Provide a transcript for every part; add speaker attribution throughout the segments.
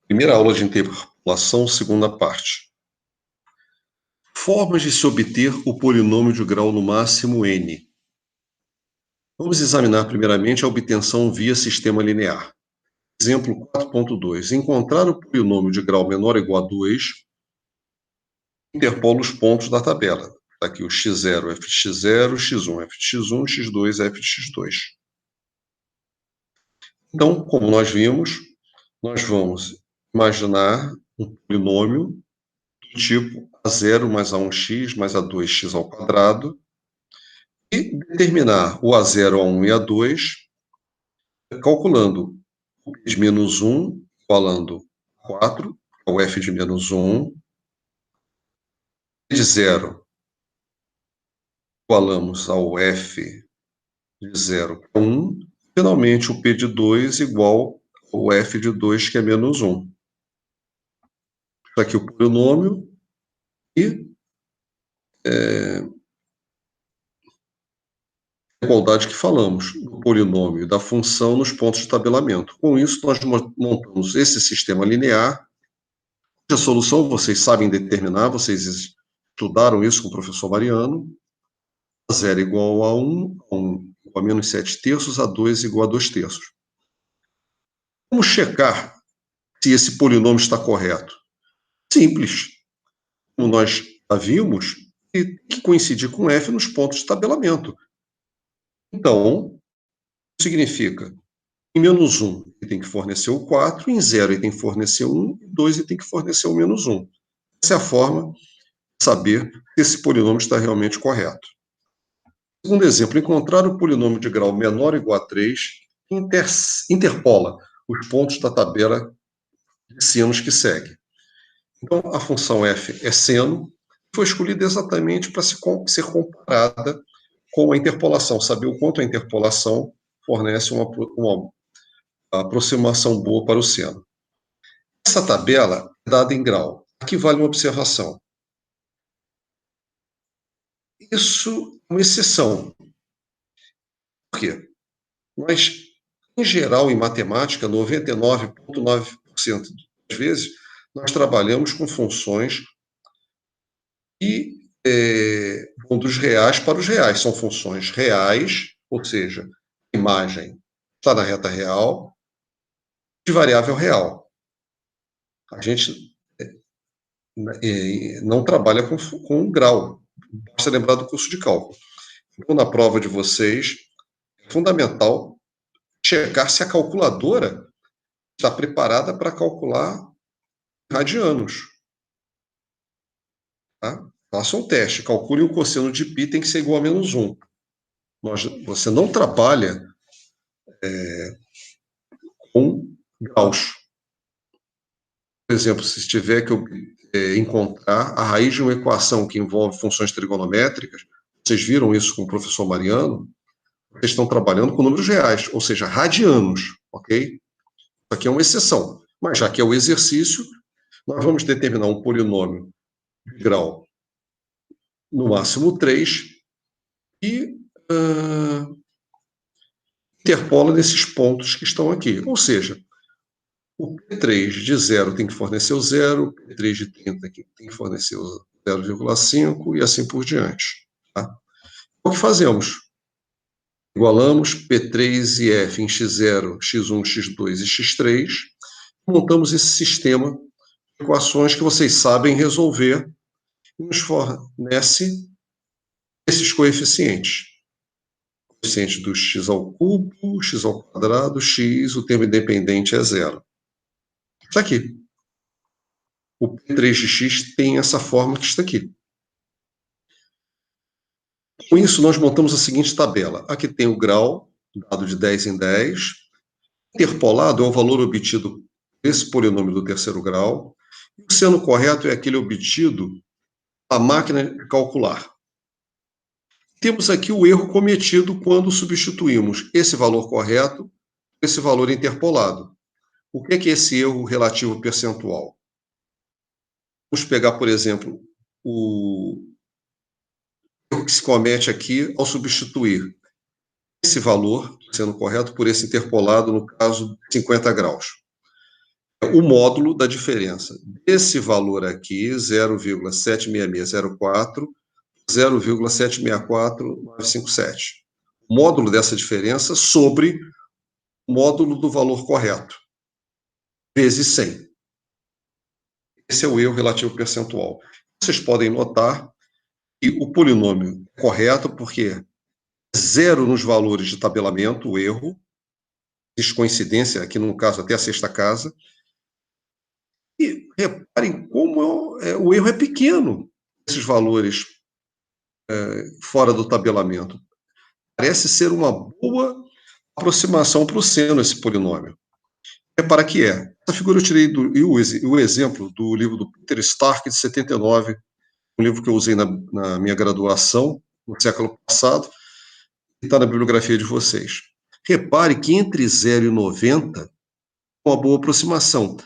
Speaker 1: Primeira aula de interpolação, segunda parte. Formas de se obter o polinômio de grau no máximo n. Vamos examinar primeiramente a obtenção via sistema linear. Exemplo 4.2. Encontrar o polinômio de grau menor ou igual a 2, interpola os pontos da tabela. Está aqui o x0, f de x0, x1, f de x1, x2, f de x2. Então, como nós vimos, nós vamos imaginar um polinômio do tipo a0 mais a1x mais a2x ao quadrado e determinar o a0, a1 e a2 calculando o p de menos 1 igualando 4, que é o f de menos 1, p de 0 igualamos ao f de 0, que é 1, finalmente o p de 2 igual ao f de 2, que é menos 1. Está aqui o polinômio e a igualdade que falamos, do polinômio e da função nos pontos de tabelamento. Com isso, nós montamos esse sistema linear, cuja solução vocês sabem determinar, vocês estudaram isso com o professor Mariano, a 0 igual a 1, a 1 igual a menos 7 terços, a 2 igual a 2 terços. Como checar se esse polinômio está correto? Simples. Como nós já vimos, tem que coincidir com f nos pontos de tabelamento. Então, significa, em menos 1, ele tem que fornecer o 4, em 0 ele tem que fornecer 1, em 2 ele tem que fornecer o menos 1. Essa é a forma de saber se esse polinômio está realmente correto. Segundo exemplo, encontrar o polinômio de grau menor ou igual a 3, interpola os pontos da tabela de senos que segue. Então, a função f é seno, foi escolhida exatamente para ser comparada com a interpolação, saber o quanto a interpolação fornece uma aproximação boa para o seno. Essa tabela é dada em grau. Aqui vale uma observação. Isso é uma exceção. Por quê? Nós, em geral, em matemática, 99,9% das vezes, nós trabalhamos com funções que vão dos reais para os reais. São funções reais, ou seja, a imagem está na reta real, de variável real. A gente não trabalha com grau. Basta lembrar do curso de cálculo. Então, na prova de vocês, é fundamental checar se a calculadora está preparada para calcular radianos. Tá? Faça um teste. Calcule o cosseno de π tem que ser igual a menos 1. Você não trabalha com graus. Por exemplo, se tiver que encontrar a raiz de uma equação que envolve funções trigonométricas, vocês viram isso com o professor Mariano, vocês estão trabalhando com números reais, ou seja, radianos, ok? Isso aqui é uma exceção, mas já que é o exercício, nós vamos determinar um polinômio de grau no máximo 3 e interpola nesses pontos que estão aqui. Ou seja, o P3 de 0 tem que fornecer o 0, o P3 de 30 tem que fornecer o 0,5 e assim por diante. Tá? O que fazemos? Igualamos P3 e F em x0, x1, x2 e x3. Montamos esse sistema de equações que vocês sabem resolver e nos fornece esses coeficientes. Coeficiente do x ao cubo, x ao quadrado, x, o termo independente é 0. Está aqui. O P3 de x tem essa forma que está aqui. Com isso, nós montamos a seguinte tabela. Aqui tem o grau, dado de 10 em 10. Interpolado é o valor obtido desse polinômio do terceiro grau. E o seno correto é aquele obtido pela máquina de calcular. Temos aqui o erro cometido quando substituímos esse valor correto por esse valor interpolado. O que é esse erro relativo percentual? Vamos pegar, por exemplo, o erro que se comete aqui ao substituir esse valor, sendo correto, por esse interpolado, no caso, 50 graus. o módulo da diferença desse valor aqui, 0,76604, 0,764957. O módulo dessa diferença sobre o módulo do valor correto, vezes 100. Esse é o erro relativo percentual. Vocês podem notar que o polinômio é correto porque zero nos valores de tabelamento, o erro, existe coincidência, aqui no caso até a sexta casa, e reparem como o erro é pequeno, esses valores fora do tabelamento. Parece ser uma boa aproximação para o seno, esse polinômio. Repara que é. Essa figura eu tirei o exemplo do livro do Peter Stark, de 79, um livro que eu usei na minha graduação, no século passado, e está na bibliografia de vocês. Repare que entre 0 e 90, é uma boa aproximação.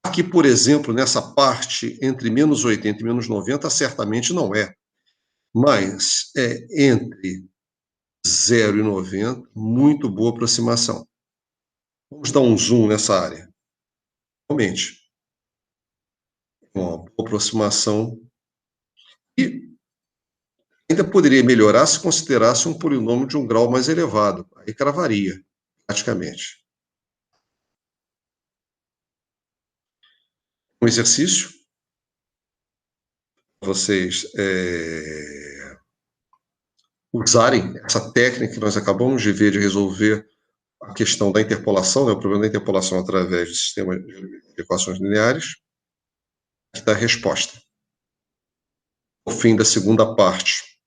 Speaker 1: Aqui, por exemplo, nessa parte entre menos 80 e menos 90, certamente não é. Mas entre 0 e 90, muito boa aproximação. Vamos dar um zoom nessa área. Realmente, uma boa aproximação. E ainda poderia melhorar se considerasse um polinômio de um grau mais elevado. Aí cravaria, praticamente. Um exercício. Vocês usarem essa técnica que nós acabamos de ver, de resolver a questão da interpolação, né, o problema da interpolação através do sistema de equações lineares. Aqui está a resposta. O fim da segunda parte.